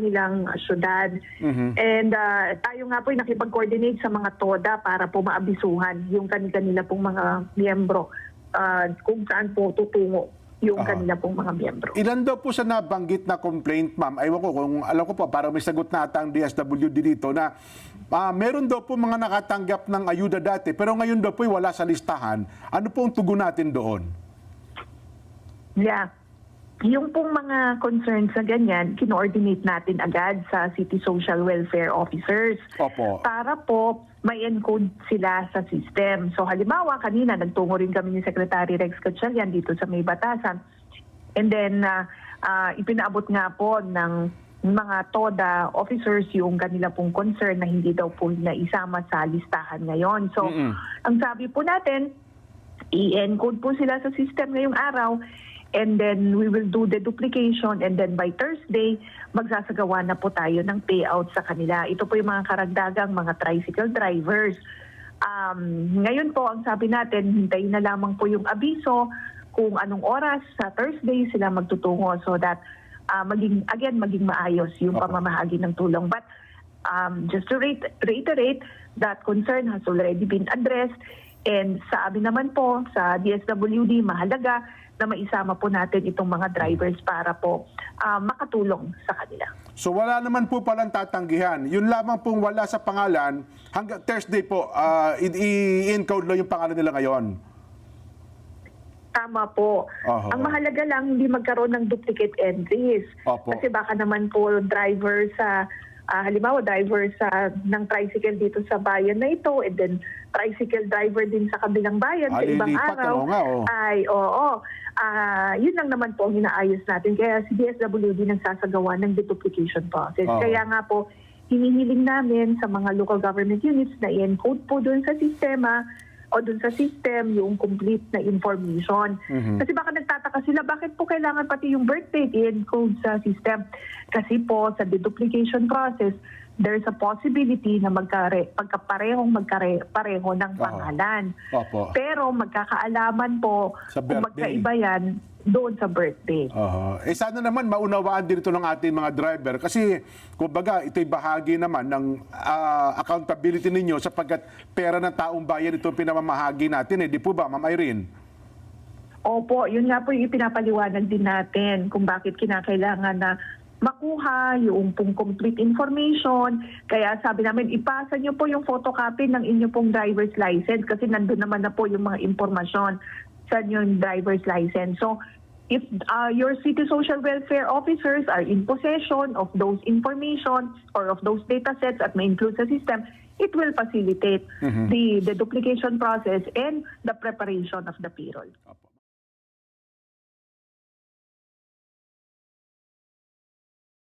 nilang syudad. And tayo nga po ay nakipag-coordinate sa mga TODA para po maabisuhan yung kanila pong mga miyembro kung saan po tutungo yung kanila pong mga miyembro. Ilan daw po sa nabanggit na complaint, ma'am? Aywan ko kung alam ko po, para may sagot na ata ang DSWD dito na meron daw po mga nakatanggap ng ayuda dati pero ngayon daw po ay wala sa listahan. Ano po ang tugon natin doon? Yeah. Yung pong mga concerns na ganyan, kino-ordinate natin agad sa City Social Welfare Officers. Opo. Para po may encode sila sa system. So halimbawa, kanina nagtungo rin kami ni Secretary Rex Gatchalian dito sa May Batasan. And then ipinaabot nga po ng mga TODA officers yung kanila pong concern na hindi daw po naisama sa listahan ngayon. So ang sabi po natin, i-encode po sila sa system ngayong araw. And then we will do the duplication and then by Thursday, magsasagawa na po tayo ng payout sa kanila. Ito po yung mga karagdagang mga tricycle drivers. Ngayon po, ang sabi natin, hintayin na lamang po yung abiso kung anong oras sa Thursday sila magtutungo so that maging maayos yung pamamahagi ng tulong. But just to reiterate, that concern has already been addressed. And sabi naman po sa DSWD, mahalaga na maisama po natin itong mga drivers para po makatulong sa kanila. So wala naman po palang tatanggihan. Yun lamang pong wala sa pangalan, hanggang Thursday po, i-encode lang yung pangalan nila ngayon. Tama po. Ang mahalaga lang, hindi magkaroon ng duplicate entries. Kasi baka naman po driver sa halimbawa, driver ng tricycle dito sa bayan na ito, and then tricycle driver din sa kabilang bayan sa ibang araw. Yun lang naman po ang hinaayos natin. Kaya si DSWD nagsasagawa ng deduplication process. Kaya nga po, hinihiling namin sa mga local government units na i-encode po doon sa sistema o doon sa system yung complete na information. Kasi baka nagtataka sila, bakit po kailangan pati yung birth date i-encode sa system? Kasi po sa deduplication process, there's a possibility na magkapareho ng pangalan. Pero magkakaalaman po kung magkaiba yan doon sa birthday. Sana naman maunawaan din ito ng ating mga driver kasi kumbaga ito'y bahagi naman ng accountability ninyo sapagkat pera ng taong bayan itong pinamamahagi natin. Di po ba, Ma'am Irene? Opo, yun nga po yung ipinapaliwanag din natin kung bakit kinakailangan na makuha yung pong complete information. Kaya sabi namin, ipasa nyo po yung photocopy ng inyo pong driver's license kasi nandun naman na po yung mga impormasyon sa yung driver's license. So, if your city social welfare officers are in possession of those information or of those data sets at may include sa system, it will facilitate the duplication process and the preparation of the payroll.